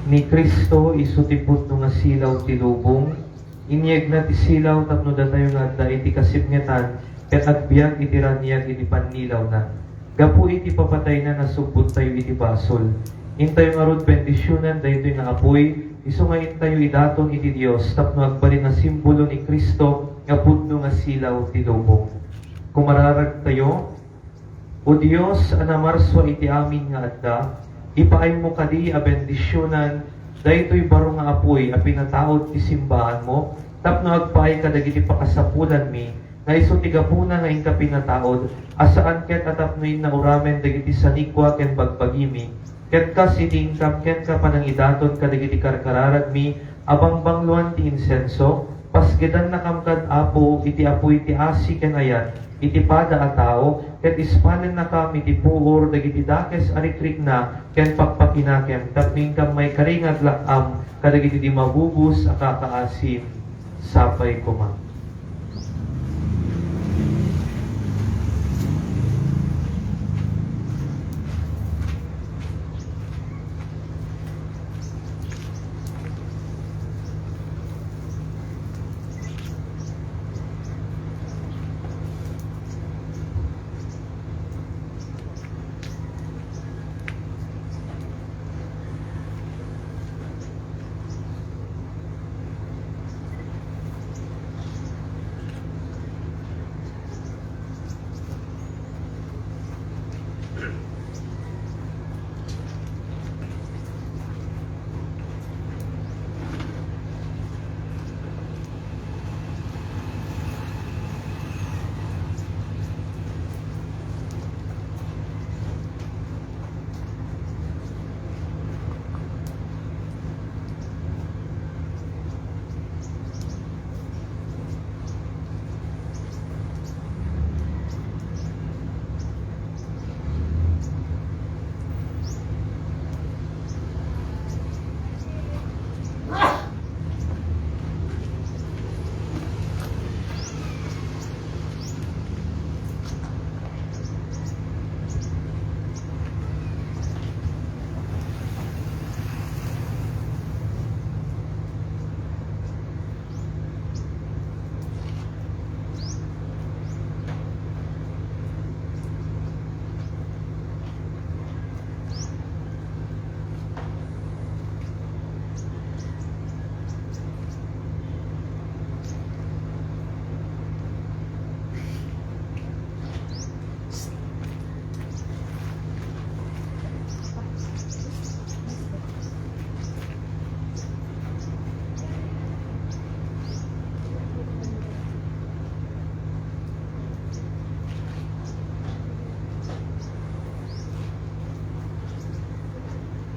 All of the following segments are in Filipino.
Ni Kristo isutipot no nga silaw ti lubong, inyeg na ti silaw tapno datayo nga da iti kasipngetan, ket agbyag iti ranyag iti pannilaw na. Gapu iti papatay na nasubot tayo iti basol. Intayo nga rod bendisyonan daytoy nga apoy, iso nga intayo idaton iti Dios tapno agbalin nga simbolo ni Kristo nga pudno nga silaw ti lubong. Kumararag tayo, o Dios anamarso iti amin nga adda, ipaay mo kadi a bendisyonan daytoy baro nga apoy a pinataod ti simbahan mo tapno agpaay kadagiti pakasapulan mi nga isu ti gapuna nga inka pinataod asaan ket atapnoin na uramen dagiti sanikwa ken bagbagimi ket kas iti ingkam ken ka panang idaton kadagiti karkararag mi abang bangluan ti insenso pasgedan na kamkad apo iti apoy ti asi ken ayat iti pada a tao ket ispanen na kami ti puor dagiti dakes arikrik na ken pakpakinakem tapning kam may karingag lakam kadagiti di mabubus a kakaasim sapay kuma.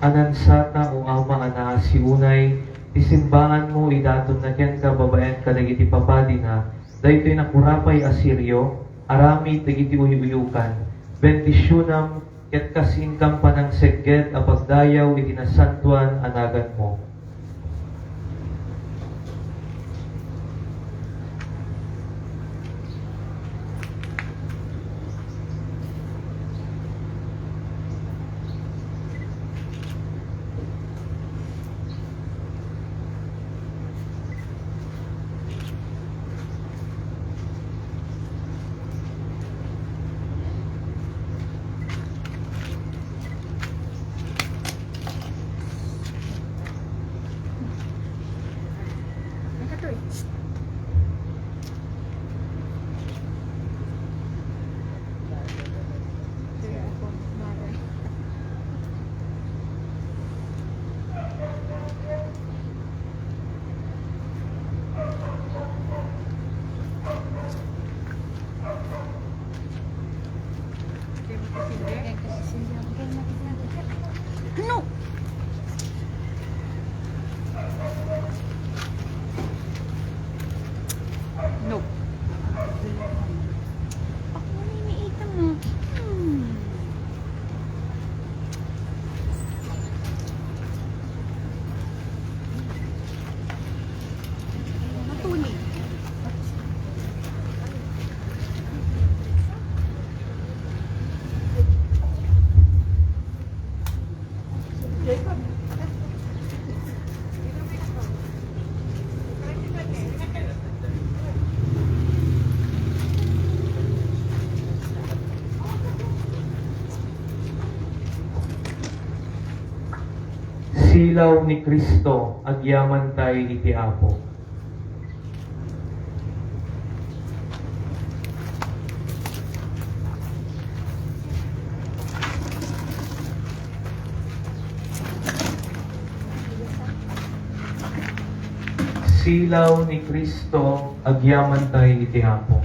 Anansata o ama ana si unay isimbahan mo idaton na ken ka babaen kadagiti papadi na daytoy nakurapay asiryo arami dagiti uyuyukan bendisyonam ket kasingkam panang segged a pagdayaw iti nasantuan anagan mo. Silaw ni Kristo, agyaman tayo iti Apo. Silaw ni Kristo, agyaman tayo iti Apo.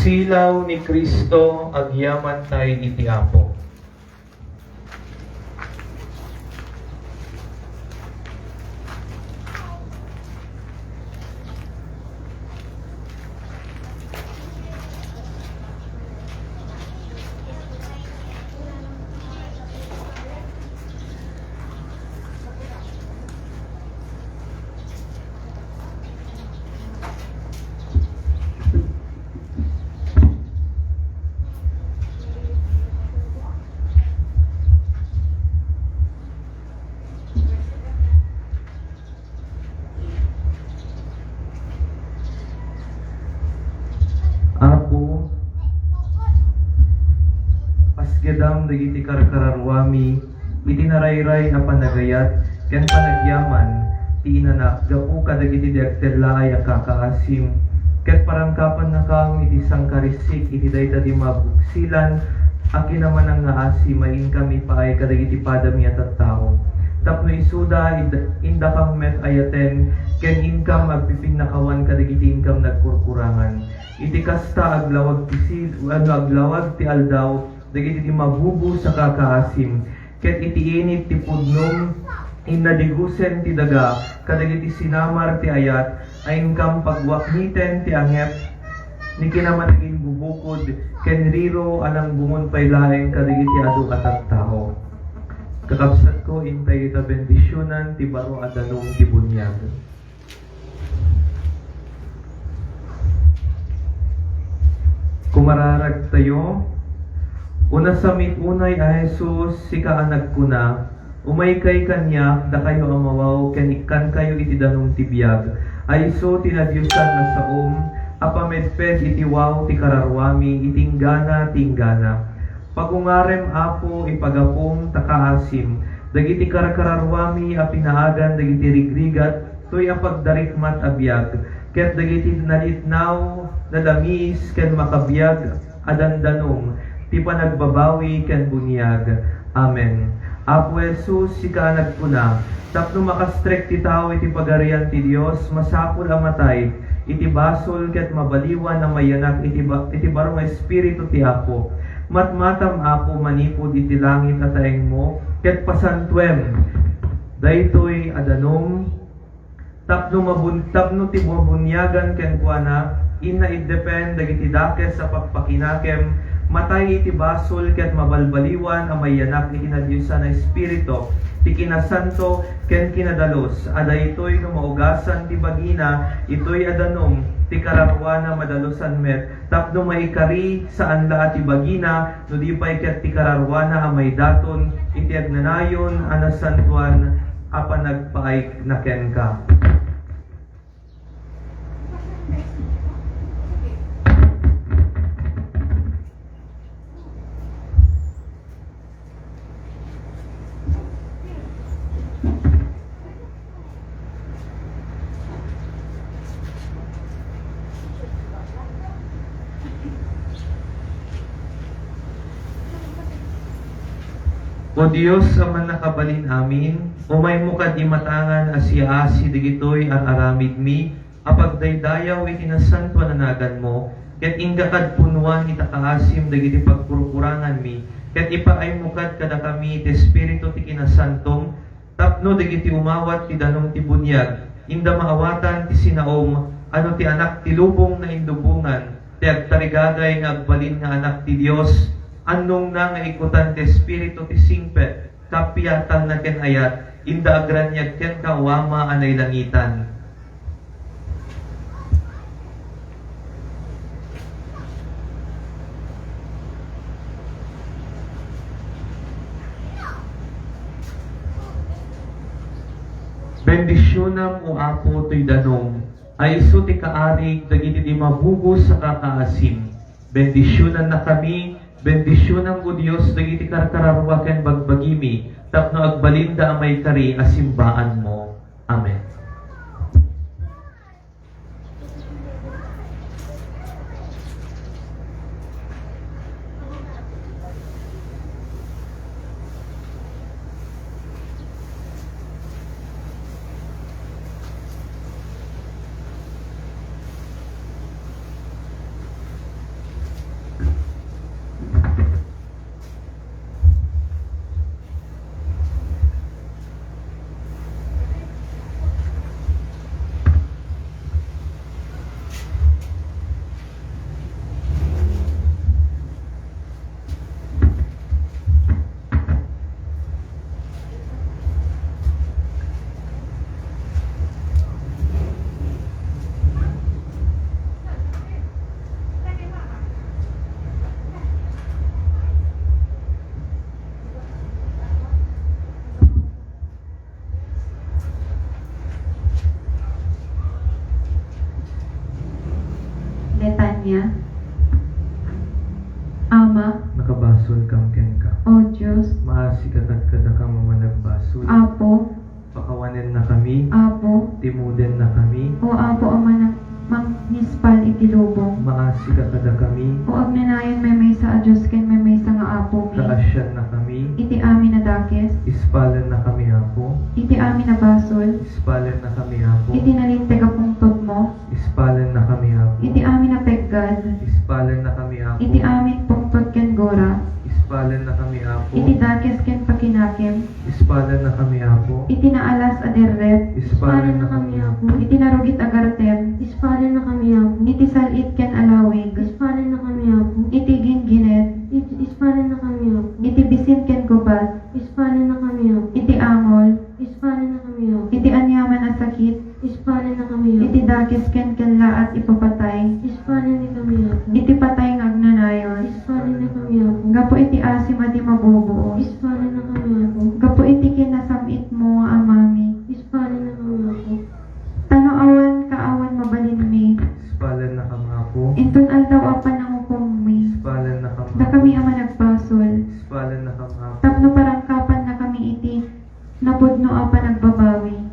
Silaw ni Kristo, agyaman tayo iti Apo. Apo, pasgedam dagiti karkararwami, iti narayray a panagayat, ken panagyaman, ti inanak, gapu kadagiti diagtella a kakaasim, ket parangkapan na kang iti sangkarisik, iti dayta di mabuksilan, aki naman ang naasi, main kami paay kadagiti padami at tao. Tapno isuda, inda kang met ayaten, ken income agpipinakawan kadagiti income nagkurkurangan. Iti kasta aglawag ti aldaw, dagiti ti mabubu sa kakaasim, ket iti init ti pudnom, inadigusen ti daga, kadagiti sinamar ti ayat, income pagwakniten ti angep, ni kinamanagin bubukod, ken riro anang bungon paylaeng kadagiti adu at tao. Kakabsat ko, intay ita bendisyonan, ti baro adanong ti bunyag. Kumararag tayo, una sa mitunay a Jesus, sika anag kuna, umay kay kanya, da kayo amawaw, kanikan kayo iti danong ti biyag, ay so tinadyusan na apamedped iti wow ti kararwami, tinggana. Pagungarem Apo ipagapong takaasim, dagiti karkararwami a pinaagan dagiti rigrigat, tuy apagdarikmat abiyag, ket dagiti nalitnaw nalamis ken makabiyag adandanong, ti panagbabawi ken bunyag. Amen. Apo Jesus, sika nagpuna, tapno makastrek ti tao iti pagarian ti Dios, masapul a matay, iti basol ket mabaliwan na mayanak iti barong espiritu ti Apo. Matmatam Apo manipod iti langit at taeng mo, ket pasantuem, daytoy adanom, tapno ti bubunyagan ken kuana, inna iddepend dagiti dakes sa pagpakinakem, matay iti basol ket mabalbaliwan a mayanak iti nadyusan na espiritu, ti kinasanto ken kinadalos, adaytoy no maugasan ti bagina, itoy adanom, ti kararwana madalosan met, tapno maikari saan la ti bagina, no di pay ket ti kararwana a may daton, iti agnanayon anasantuan apa nagpaay na ken ka. O Diyos, sa man nakabalin amin, umay mo kad imatangan asya-asi digitoy ang aramid mi, apagdaydayaw itinasanto nanagan mo, ket inga kad punuan itakaasim dagiti pagkurkurangan mi, ket ipaay mo kad kada kami ti espiritu ti kinasantong, tapno dagiti umawat ti danong ti bunyag, inda maawatan ti sinaom, ano ti anak ti lubong na indubungan, ti agtarigagay nga agbalin nga anak ti Dios, anong na nga ikutan ti espiritu ti singpet, kapiyatan na ken ayat, inda agranyag ken kawama anay langitan. Bendisyonam o Apo to'y danong, ay iso ti kaarig dagiti di mabugos sa kakaasim, Bendisyonan na kami, bendisyonan mo Diyos, dagiti karkararwakan bagbagimi, tapno agbalinda amay kari asimbaan mo. Amen. Letanya. Ama, Nakabasol kang ken ka. O Diyos, Maasikatat kada kang managbasol. Apo, Pakawanen na kami, Apo, timuden na kami, O Apo Ama ng Mangnispal itilubong, maasika kada kami, O agnanayon may sa Diyos ken may sa nga Apo mi, kaasyan na kami, iti amin na dakes, ispalan na kami Apo, iti amin na basol, ispalan na kami Apo, iti nalinteg apong mo, ispalan na kami Apo, iti amin na peggad, ispalan na kami Apo, iti amin pungtot ken gora, ispalan na kami Apo, iti dakes ken pakinakem, ispalan na kami Apo, iti naalas aderrep, ispalan na kami Apo, iti narugit agartem, Ispalan na kami Apo. iti salit ken alawig, Ispalan na kami Apo. iti ginginet, Ispalan na kami Apo. iti bisin ken gubat, Ispalan na kami Apo. iti angol, Ispalan na kami Apo. iti anyaman a sakit, Ispalan na kami Apo. iti dakis ken laat ipapatay, Ispalan na kami Apo. iti patay nga agnanayon, Ispalan na kami Apo. gapo iti asim ati mabubuo, Ispalan na kami Apo. gapo iti kinasamit mo nga amami, Ispalan na kami Apo. tano awan kaawan mabalin mi, ispalan na kami Apo, inton aldaw apan ang hukom mi, ispalan na kami da kami ama nagbasol, ispalan na kami Apo, tapno parangkapan na kami iti, napudno apan nagbabawi,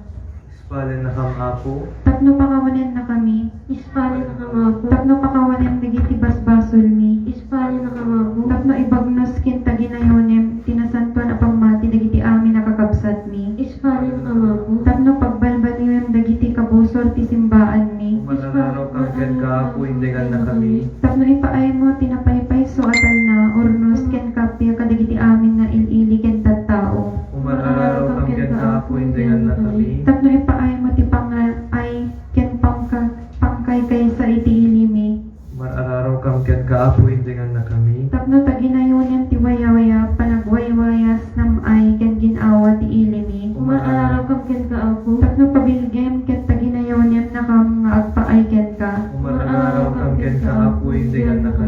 ispalan na kami Apo, tapno pakawanen na kami, Ispalan na kami Apo. tapno pakawanen dagiti basbasol mi, Ispalan na kami Apo. tapno ibagnos kinta ginayonem, tinasantuan apang mati dagiti amin nakakabsat mi, Ispalan na kami Apo. tapno pagbalbaliwem dagiti kabusor ti simbaan mi, umanararaw kang ken ka Apo, indingan na kami, tapno ipaay mo tinapaypay so atal na urnos ken kapya kadagiti amin nga ilili ken tattao, umanararaw kang ken ka Apo, indingan na kami, tapno ipaay mo ti ay ken pangkay kay sa iti ilimi, umanararaw kang ken ka Apo, indingan na kami, tapno taginayonem ti wayawayap,